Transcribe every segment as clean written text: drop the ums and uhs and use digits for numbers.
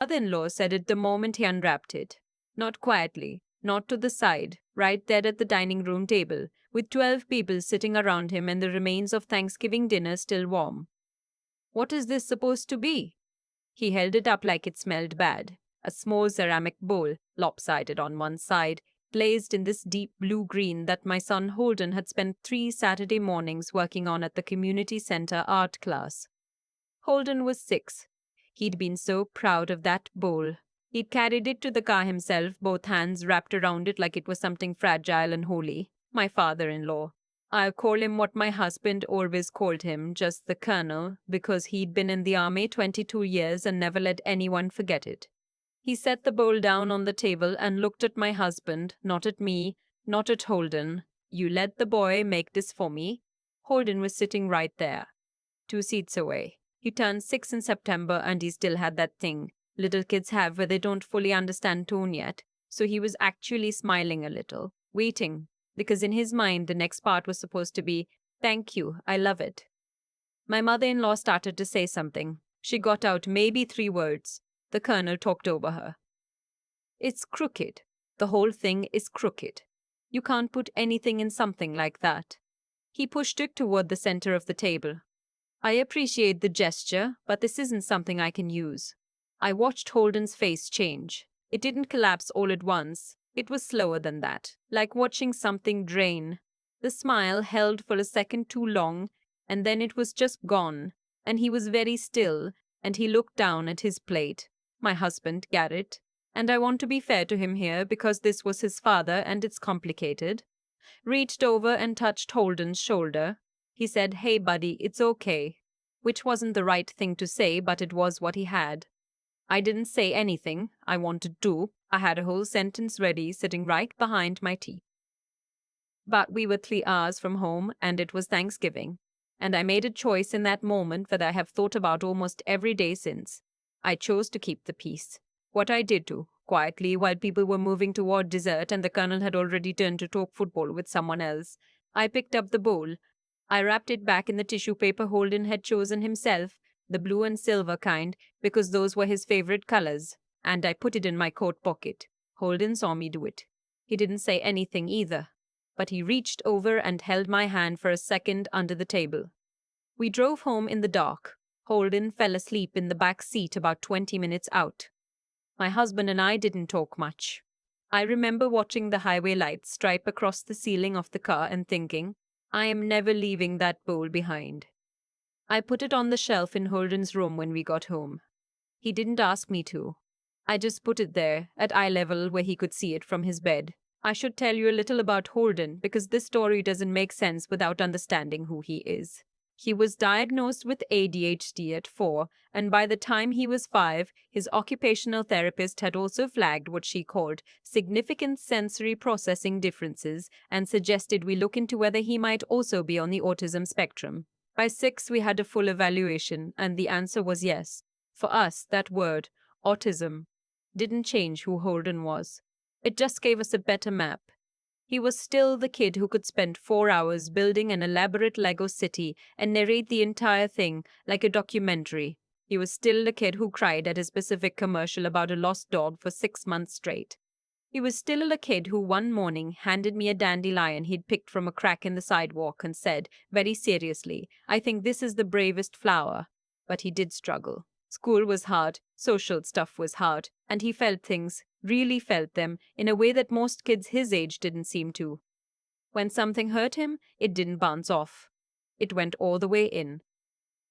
Mother-in-law said it the moment he unwrapped it. Not quietly, not to the side, right there at the dining room table, with 12 people sitting around him and the remains of Thanksgiving dinner still warm. What is this supposed to be? He held it up like it smelled bad. A small ceramic bowl, lopsided on one side, glazed in this deep blue-green that my son Holden had spent 3 Saturday mornings working on at the community center art class. Holden was 6. He'd been so proud of that bowl. He'd carried it to the car himself, both hands wrapped around it like it was something fragile and holy. My father-in-law. I'll call him what my husband always called him, just the Colonel, because he'd been in the army 22 years and never let anyone forget it. He set the bowl down on the table and looked at my husband, not at me, not at Holden. You let the boy make this for me? Holden was sitting right there, 2 seats away. He turned 6 in September and he still had that thing little kids have where they don't fully understand tone yet. So he was actually smiling a little, waiting, because in his mind the next part was supposed to be, "Thank you, I love it." My mother-in-law started to say something. She got out maybe 3 words. The Colonel talked over her. "It's crooked. The whole thing is crooked. You can't put anything in something like that." He pushed it toward the center of the table. "I appreciate the gesture, but this isn't something I can use." I watched Holden's face change. It didn't collapse all at once. It was slower than that, like watching something drain. The smile held for a second too long, and then it was just gone, and he was very still, and he looked down at his plate. My husband, Garrett. And I want to be fair to him here because this was his father and it's complicated. Reached over and touched Holden's shoulder. He said, "Hey buddy, it's okay." Which wasn't the right thing to say, but it was what he had. I didn't say anything. I wanted to. I had a whole sentence ready, sitting right behind my teeth. But we were 3 hours from home, and it was Thanksgiving. And I made a choice in that moment that I have thought about almost every day since. I chose to keep the peace. What I did too, quietly while people were moving toward dessert and the Colonel had already turned to talk football with someone else. I picked up the bowl. I wrapped it back in the tissue paper Holden had chosen himself, the blue and silver kind, because those were his favorite colors, and I put it in my coat pocket. Holden saw me do it. He didn't say anything either, but he reached over and held my hand for a second under the table. We drove home in the dark. Holden fell asleep in the back seat about 20 minutes out. My husband and I didn't talk much. I remember watching the highway lights stripe across the ceiling of the car and thinking, I am never leaving that bowl behind. I put it on the shelf in Holden's room when we got home. He didn't ask me to. I just put it there, at eye level where he could see it from his bed. I should tell you a little about Holden because this story doesn't make sense without understanding who he is. He was diagnosed with ADHD at 4, and by the time he was 5, his occupational therapist had also flagged what she called significant sensory processing differences and suggested we look into whether he might also be on the autism spectrum. By 6, we had a full evaluation, and the answer was yes. For us, that word, autism, didn't change who Holden was. It just gave us a better map. He was still the kid who could spend 4 hours building an elaborate Lego city and narrate the entire thing like a documentary. He was still the kid who cried at a specific commercial about a lost dog for 6 months straight. He was still a kid who one morning handed me a dandelion he'd picked from a crack in the sidewalk and said, very seriously, "I think this is the bravest flower." But he did struggle. School was hard, social stuff was hard, and he felt things, really felt them, in a way that most kids his age didn't seem to. When something hurt him, it didn't bounce off. It went all the way in.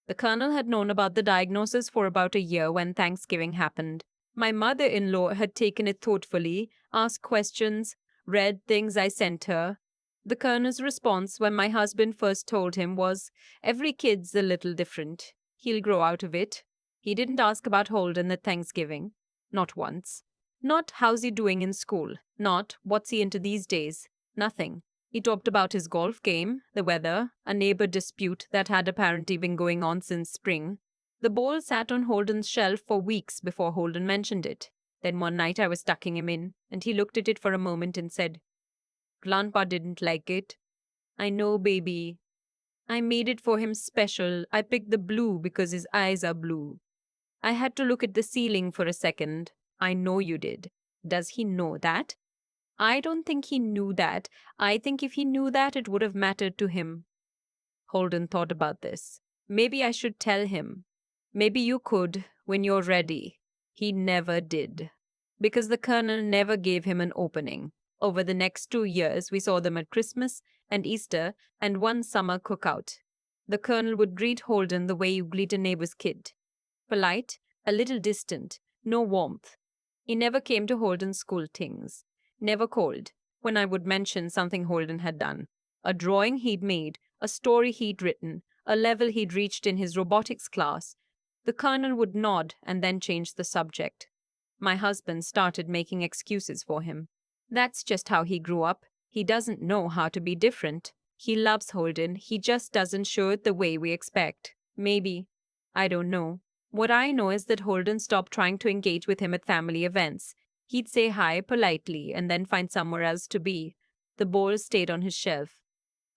The Colonel had known about the diagnosis for about a year when Thanksgiving happened. My mother-in-law had taken it thoughtfully, asked questions, read things I sent her. The Colonel's response when my husband first told him was, "Every kid's a little different. He'll grow out of it." He didn't ask about Holden at Thanksgiving. Not once. Not how's he doing in school. Not what's he into these days. Nothing. He talked about his golf game, the weather, a neighbor dispute that had apparently been going on since spring. The bowl sat on Holden's shelf for weeks before Holden mentioned it. Then one night I was tucking him in, and he looked at it for a moment and said, "Grandpa didn't like it." "I know, baby. I made it for him special. I picked the blue because his eyes are blue." I had to look at the ceiling for a second. I know you did. Does he know that? I don't think he knew that. I think if he knew that, it would have mattered to him. Holden thought about this. Maybe I should tell him. Maybe you could, when you're ready. He never did. Because the Colonel never gave him an opening. Over the next 2 years, we saw them at Christmas and Easter and one summer cookout. The Colonel would greet Holden the way you greet a neighbor's kid. Polite, a little distant, no warmth. He never came to Holden's school things. Never called when I would mention something Holden had done. A drawing he'd made, a story he'd written, a level he'd reached in his robotics class. The Colonel would nod and then change the subject. My husband started making excuses for him. That's just how he grew up. He doesn't know how to be different. He loves Holden, he just doesn't show it the way we expect. Maybe. I don't know. What I know is that Holden stopped trying to engage with him at family events. He'd say hi politely and then find somewhere else to be. The bowl stayed on his shelf.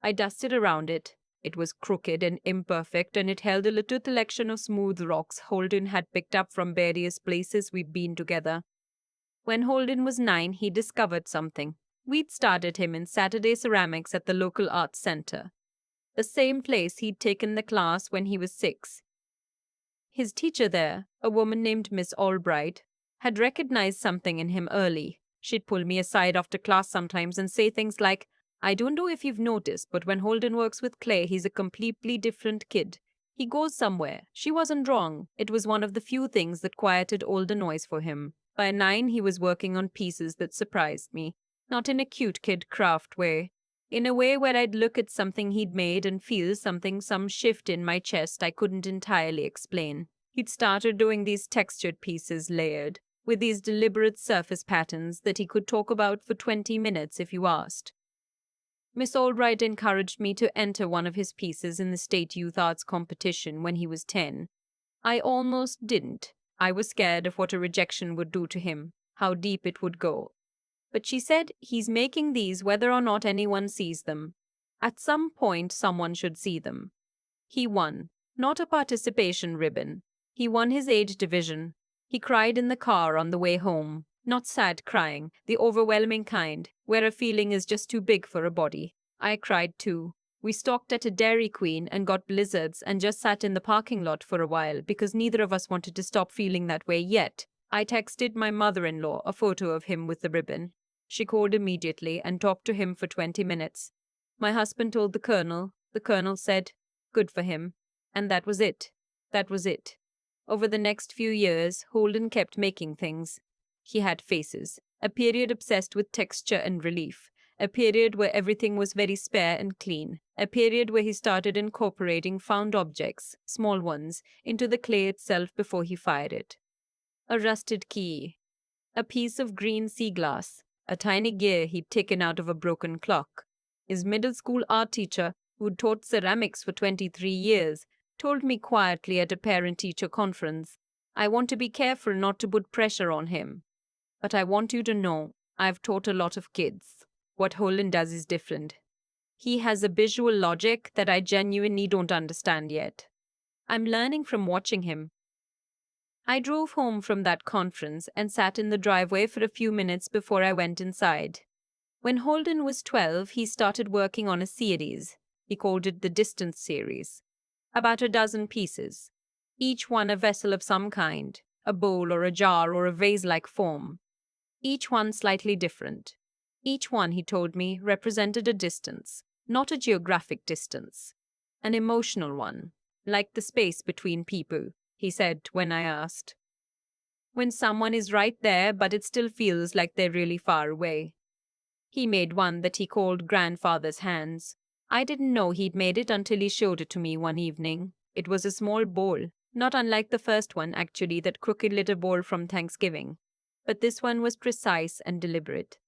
I dusted around it. It was crooked and imperfect, and it held a little collection of smooth rocks Holden had picked up from various places we'd been together. When Holden was 9, he discovered something. We'd started him in Saturday ceramics at the local arts center, the same place he'd taken the class when he was 6. His teacher there, a woman named Miss Albright, had recognized something in him early. She'd pull me aside after class sometimes and say things like, I don't know if you've noticed, but when Holden works with clay, he's a completely different kid. He goes somewhere. She wasn't wrong. It was one of the few things that quieted all the noise for him. By 9, he was working on pieces that surprised me. Not in a cute kid craft way. In a way where I'd look at something he'd made and feel some shift in my chest I couldn't entirely explain. He'd started doing these textured pieces layered, with these deliberate surface patterns that he could talk about for 20 minutes if you asked. Miss Albright encouraged me to enter one of his pieces in the state youth arts competition when he was 10. I almost didn't. I was scared of what a rejection would do to him, how deep it would go. But she said he's making these whether or not anyone sees them. At some point, someone should see them. He won, not a participation ribbon. He won his age division. He cried in the car on the way home. Not sad crying, the overwhelming kind, where a feeling is just too big for a body. I cried too. We stopped at a Dairy Queen and got blizzards and just sat in the parking lot for a while because neither of us wanted to stop feeling that way yet. I texted my mother-in-law a photo of him with the ribbon. She called immediately and talked to him for 20 minutes. My husband told the Colonel. The Colonel said, good for him. And that was it. That was it. Over the next few years, Holden kept making things. He had phases, a period obsessed with texture and relief, a period where everything was very spare and clean, a period where he started incorporating found objects, small ones, into the clay itself before he fired it. A rusted key, a piece of green sea glass, a tiny gear he'd taken out of a broken clock. His middle school art teacher, who'd taught ceramics for 23 years, told me quietly at a parent-teacher conference, I want to be careful not to put pressure on him. But I want you to know, I've taught a lot of kids. What Holden does is different. He has a visual logic that I genuinely don't understand yet. I'm learning from watching him. I drove home from that conference and sat in the driveway for a few minutes before I went inside. When Holden was 12, he started working on a series. He called it the Distance series. About a dozen pieces. Each one a vessel of some kind, a bowl or a jar or a vase-like form. Each one slightly different. Each one, he told me, represented a distance, not a geographic distance. An emotional one, like the space between people, he said when I asked. When someone is right there, but it still feels like they're really far away. He made one that he called Grandfather's Hands. I didn't know he'd made it until he showed it to me one evening. It was a small bowl, not unlike the first one, actually, that crooked little bowl from Thanksgiving. But this one was precise and deliberate.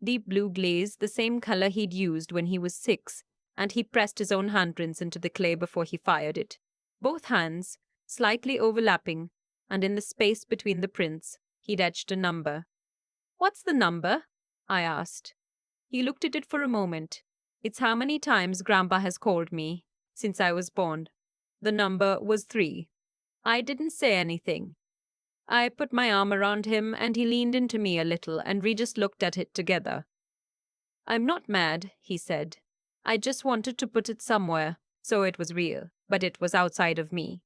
Deep blue glaze, the same color he'd used when he was 6, and he pressed his own handprints into the clay before he fired it. Both hands, slightly overlapping, and in the space between the prints, he'd etched a number. What's the number? I asked. He looked at it for a moment. It's how many times Grandpa has called me since I was born. The number was 3. I didn't say anything. I put my arm around him and he leaned into me a little and we just looked at it together. I'm not mad, he said. I just wanted to put it somewhere, so it was real, but it was outside of me.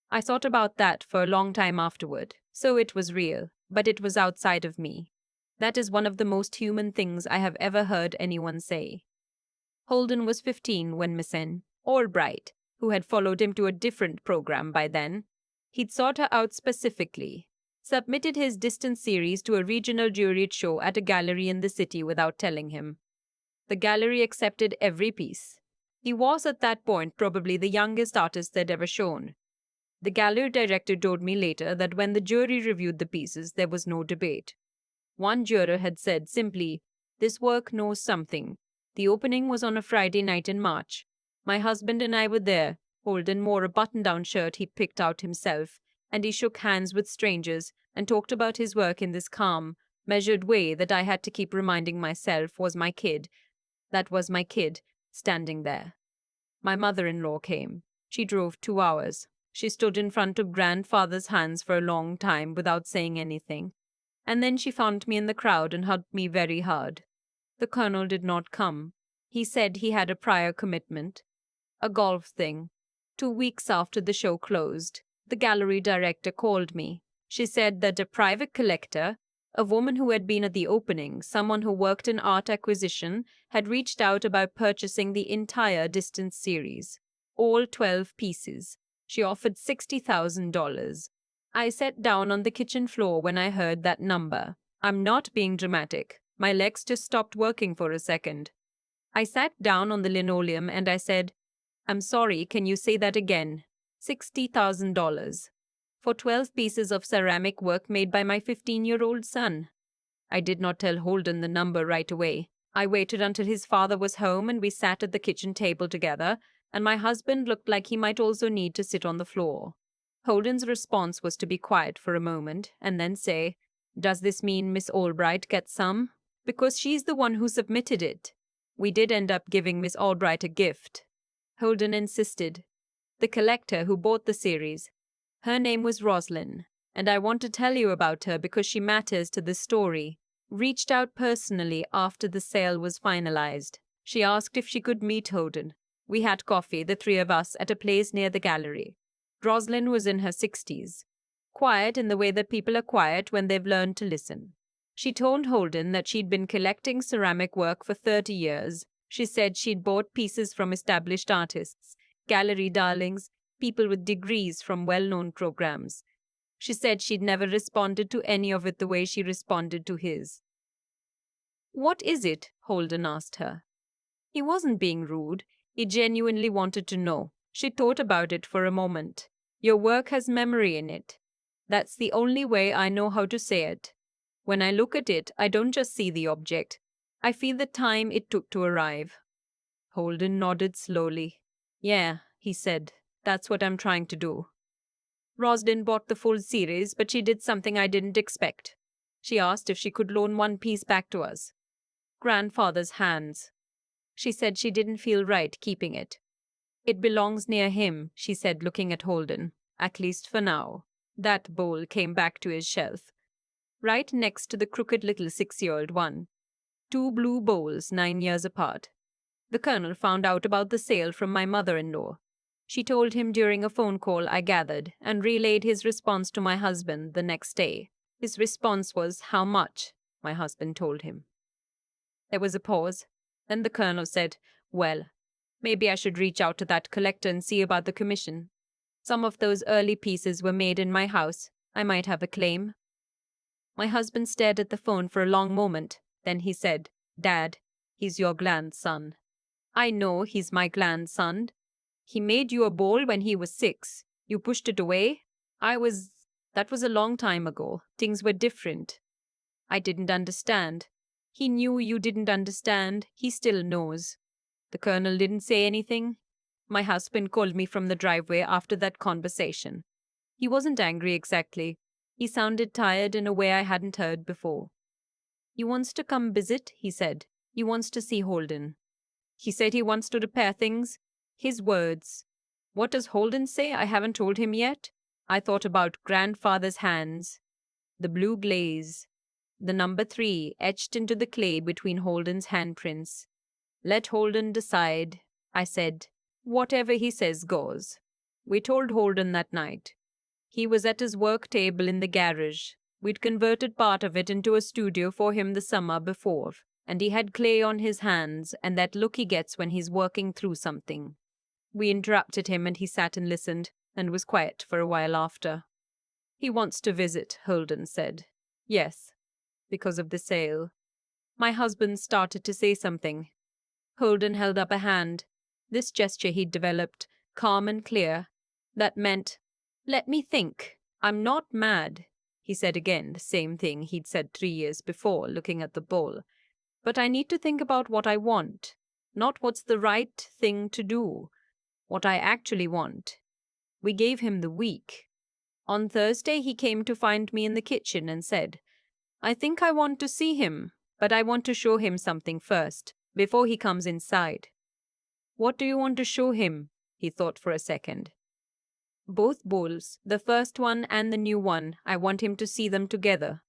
I thought about that for a long time afterward. So it was real, but it was outside of me. That is one of the most human things I have ever heard anyone say. Holden was 15 when Miss N. Albright, who had followed him to a different program by then, he'd sought her out specifically, submitted his distance series to a regional juried show at a gallery in the city without telling him. The gallery accepted every piece. He was at that point probably the youngest artist they'd ever shown. The gallery director told me later that when the jury reviewed the pieces, there was no debate. One juror had said simply, "This work knows something." The opening was on a Friday night in March. My husband and I were there. Holden wore a button-down shirt he picked out himself, and he shook hands with strangers and talked about his work in this calm, measured way that I had to keep reminding myself was my kid. That was my kid, standing there. My mother-in-law came. She drove 2 hours. She stood in front of grandfather's hands for a long time without saying anything. And then she found me in the crowd and hugged me very hard. The colonel did not come. He said he had a prior commitment. A golf thing. 2 weeks after the show closed, the gallery director called me. She said that a private collector, a woman who had been at the opening, someone who worked in art acquisition, had reached out about purchasing the entire distance series. All 12 pieces. She offered $60,000. I sat down on the kitchen floor when I heard that number. I'm not being dramatic. My legs just stopped working for a second. I sat down on the linoleum and I said, "I'm sorry, can you say that again?" $60,000. For 12 pieces of ceramic work made by my 15-year-old son. I did not tell Holden the number right away. I waited until his father was home and we sat at the kitchen table together, and my husband looked like he might also need to sit on the floor. Holden's response was to be quiet for a moment and then say, "Does this mean Miss Albright gets some? Because she's the one who submitted it." We did end up giving Miss Albright a gift. Holden insisted. The collector who bought the series. Her name was Roslyn, and I want to tell you about her because she matters to the story. Reached out personally after the sale was finalized. She asked if she could meet Holden. We had coffee, the three of us, at a place near the gallery. Roslyn was in her 60s. Quiet in the way that people are quiet when they've learned to listen. She told Holden that she'd been collecting ceramic work for 30 years. She said she'd bought pieces from established artists, gallery darlings, people with degrees from well-known programs. She said she'd never responded to any of it the way she responded to his. "What is it?" Holden asked her. He wasn't being rude. He genuinely wanted to know. She thought about it for a moment. "Your work has memory in it. That's the only way I know how to say it. When I look at it, I don't just see the object. I feel the time it took to arrive." Holden nodded slowly. "Yeah," he said. "That's what I'm trying to do." Roslyn bought the full series, but she did something I didn't expect. She asked if she could loan one piece back to us. Grandfather's hands. She said she didn't feel right keeping it. "It belongs near him," she said, looking at Holden. "At least for now." That bowl came back to his shelf, right next to the crooked little 6-year-old one. 2 blue bowls, 9 years apart. The colonel found out about the sale from my mother-in-law. She told him during a phone call, I gathered, and relayed his response to my husband the next day. His response was, "How much?" my husband told him. There was a pause. Then the colonel said, "Well, maybe I should reach out to that collector and see about the commission. Some of those early pieces were made in my house. I might have a claim." My husband stared at the phone for a long moment. Then he said, "Dad, he's your grandson." "I know he's my grandson. He made you a bowl when he was 6. You pushed it away? That was a long time ago. Things were different." I didn't understand. He knew you didn't understand. He still knows. The colonel didn't say anything. My husband called me from the driveway after that conversation. He wasn't angry exactly. He sounded tired in a way I hadn't heard before. "He wants to come visit," he said. "He wants to see Holden. He said he wants to repair things." His words. What does Holden say? I haven't told him yet. I thought about grandfather's hands, the blue glaze, the number 3 etched into the clay between Holden's handprints. Let Holden decide, I said. Whatever he says goes. We told Holden that night. He was at his work table in the garage. We'd converted part of it into a studio for him the summer before, and he had clay on his hands and that look he gets when he's working through something. We interrupted him and he sat and listened, and was quiet for a while after. He wants to visit, Holden said. Yes, because of the sale. My husband started to say something. Holden held up a hand. This gesture he'd developed, calm and clear, that meant, let me think. I'm not mad. He said again the same thing he'd said 3 years before, looking at the bowl. But I need to think about what I want, not what's the right thing to do, what I actually want. We gave him the week. On Thursday, he came to find me in the kitchen and said, I think I want to see him, but I want to show him something first, before he comes inside. What do you want to show him? He thought for a second. Both bowls, the first one and the new one, I want him to see them together.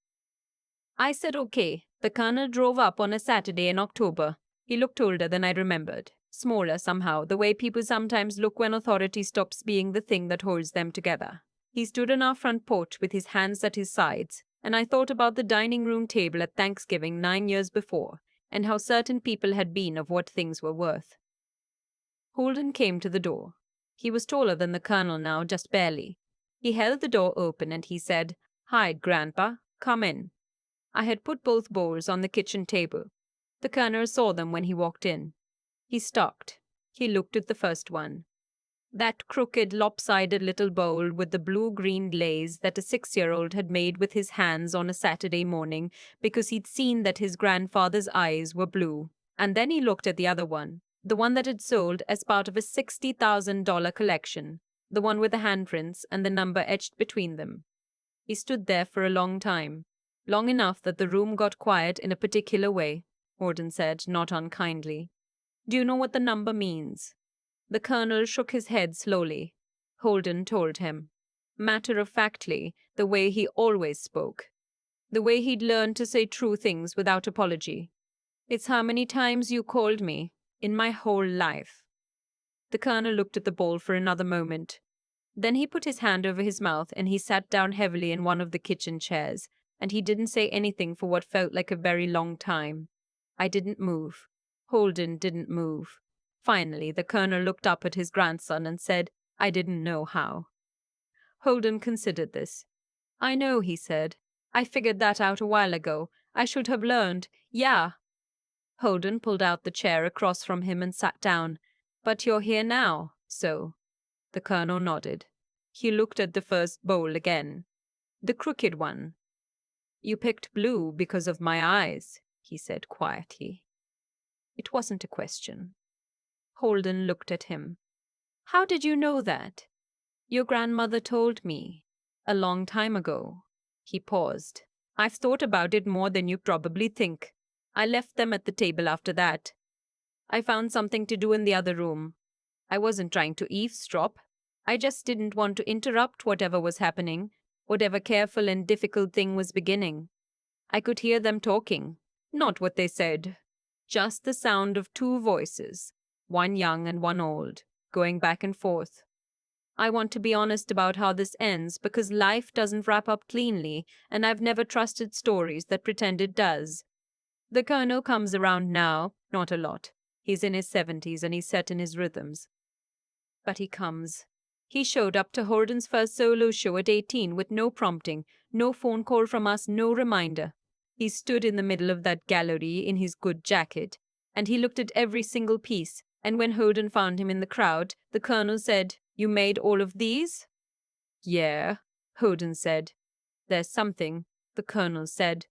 I said okay. The Colonel drove up on a Saturday in October. He looked older than I remembered. Smaller somehow, the way people sometimes look when authority stops being the thing that holds them together. He stood on our front porch with his hands at his sides, and I thought about the dining room table at Thanksgiving 9 years before, and how certain people had been of what things were worth. Holden came to the door. He was taller than the Colonel now, just barely. He held the door open and he said, Hi, Grandpa, come in. I had put both bowls on the kitchen table. The Colonel saw them when he walked in. He stopped. He looked at the first one. That crooked, lopsided little bowl with the blue-green glaze that a 6-year-old had made with his hands on a Saturday morning because he'd seen that his grandfather's eyes were blue. And then he looked at the other one, the one that had sold as part of a $60,000 collection, the one with the handprints and the number etched between them. He stood there for a long time, long enough that the room got quiet in a particular way, Holden said, not unkindly. Do you know what the number means? The Colonel shook his head slowly. Holden told him. Matter-of-factly, the way he always spoke. The way he'd learned to say true things without apology. It's how many times you called me, in my whole life. The Colonel looked at the bowl for another moment. Then he put his hand over his mouth and he sat down heavily in one of the kitchen chairs, and he didn't say anything for what felt like a very long time. I didn't move. Holden didn't move. Finally, the Colonel looked up at his grandson and said, I didn't know how. Holden considered this. I know, he said. I figured that out a while ago. I should have learned. Yeah. Holden pulled out the chair across from him and sat down. But you're here now, so. The Colonel nodded. He looked at the first bowl again. The crooked one. You picked blue because of my eyes, he said quietly. It wasn't a question. Holden looked at him. How did you know that? Your grandmother told me. A long time ago. He paused. I've thought about it more than you probably think. I left them at the table after that. I found something to do in the other room. I wasn't trying to eavesdrop. I just didn't want to interrupt whatever was happening, whatever careful and difficult thing was beginning. I could hear them talking. Not what they said. Just the sound of 2 voices, one young and one old, going back and forth. I want to be honest about how this ends because life doesn't wrap up cleanly, and I've never trusted stories that pretend it does. The Colonel comes around now, not a lot. He's in his 70s and he's set in his rhythms. But he comes. He showed up to Holden's first solo show at 18 with no prompting, no phone call from us, no reminder. He stood in the middle of that gallery in his good jacket, and he looked at every single piece, and when Holden found him in the crowd, the Colonel said, You made all of these? Yeah, Holden said. There's something, the Colonel said.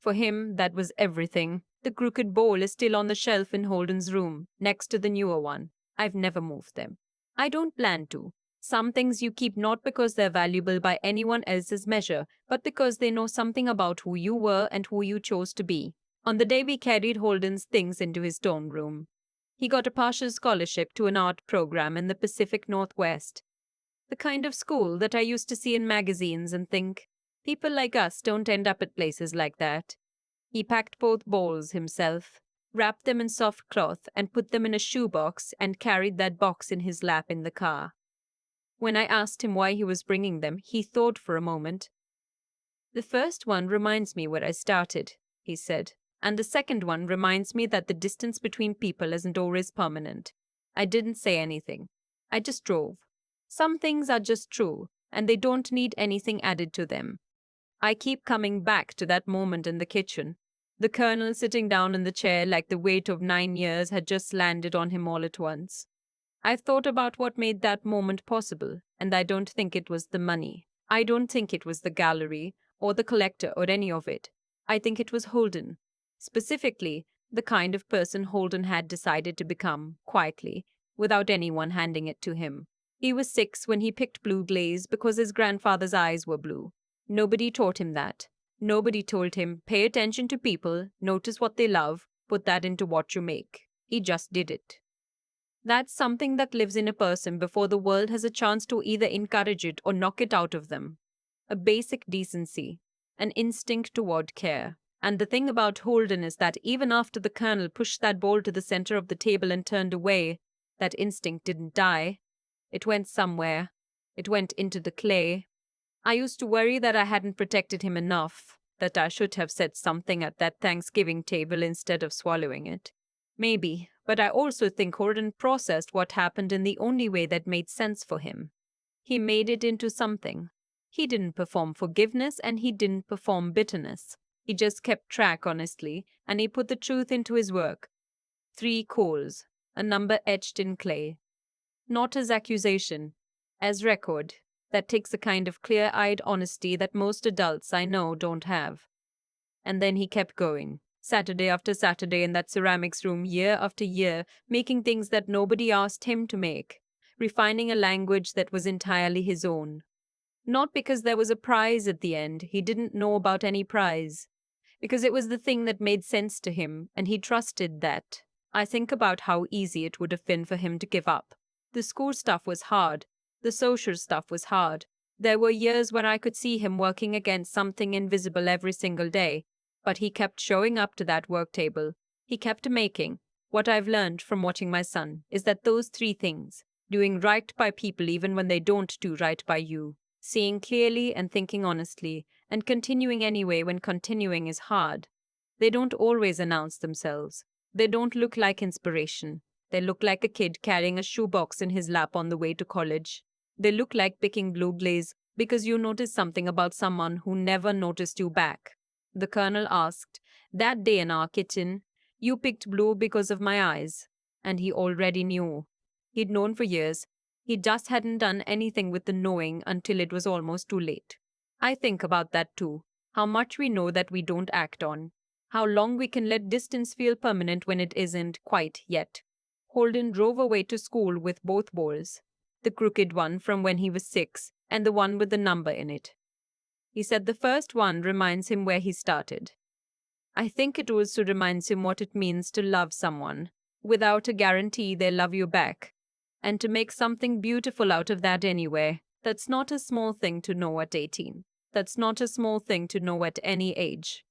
For him, that was everything. The crooked bowl is still on the shelf in Holden's room, next to the newer one. I've never moved them. I don't plan to. Some things you keep not because they're valuable by anyone else's measure, but because they know something about who you were and who you chose to be. On the day we carried Holden's things into his dorm room, he got a partial scholarship to an art program in the Pacific Northwest. The kind of school that I used to see in magazines and think, people like us don't end up at places like that. He packed both bowls himself, wrapped them in soft cloth, and put them in a shoebox and carried that box in his lap in the car. When I asked him why he was bringing them, he thought for a moment. The first one reminds me where I started, he said, and the second one reminds me that the distance between people isn't always permanent. I didn't say anything. I just drove. Some things are just true, and they don't need anything added to them. I keep coming back to that moment in the kitchen. The colonel sitting down in the chair like the weight of 9 years had just landed on him all at once. I've thought about what made that moment possible, and I don't think it was the money. I don't think it was the gallery, or the collector, or any of it. I think it was Holden. Specifically, the kind of person Holden had decided to become, quietly, without anyone handing it to him. He was 6 when he picked blue glaze because his grandfather's eyes were blue. Nobody taught him that. Nobody told him, pay attention to people, notice what they love, put that into what you make. He just did it. That's something that lives in a person before the world has a chance to either encourage it or knock it out of them. A basic decency, an instinct toward care. And the thing about Holden is that even after the colonel pushed that bowl to the center of the table and turned away, that instinct didn't die. It went somewhere. It went into the clay. I used to worry that I hadn't protected him enough, that I should have said something at that Thanksgiving table instead of swallowing it. Maybe, but I also think Holden processed what happened in the only way that made sense for him. He made it into something. He didn't perform forgiveness and he didn't perform bitterness. He just kept track honestly, and he put the truth into his work. 3 coals, a number etched in clay. Not as accusation, as record. That takes a kind of clear-eyed honesty that most adults I know don't have. And then he kept going. Saturday after Saturday in that ceramics room, year after year, making things that nobody asked him to make, refining a language that was entirely his own. Not because there was a prize at the end, he didn't know about any prize. Because it was the thing that made sense to him, and he trusted that. I think about how easy it would have been for him to give up. The school stuff was hard. The social stuff was hard. There were years where I could see him working against something invisible every single day. But he kept showing up to that work table. He kept making. What I've learned from watching my son is that those 3 things, doing right by people even when they don't do right by you, seeing clearly and thinking honestly, and continuing anyway when continuing is hard, they don't always announce themselves. They don't look like inspiration. They look like a kid carrying a shoebox in his lap on the way to college. They look like picking blue glaze because you noticed something about someone who never noticed you back. The colonel asked, that day in our kitchen, you picked blue because of my eyes. And he already knew. He'd known for years. He just hadn't done anything with the knowing until it was almost too late. I think about that too. How much we know that we don't act on. How long we can let distance feel permanent when it isn't quite yet. Holden drove away to school with both bowls. The crooked one from when he was 6 and the one with the number in it. He said the first one reminds him where he started. I think it also reminds him what it means to love someone, without a guarantee they'll love you back, and to make something beautiful out of that anyway. That's not a small thing to know at 18. That's not a small thing to know at any age.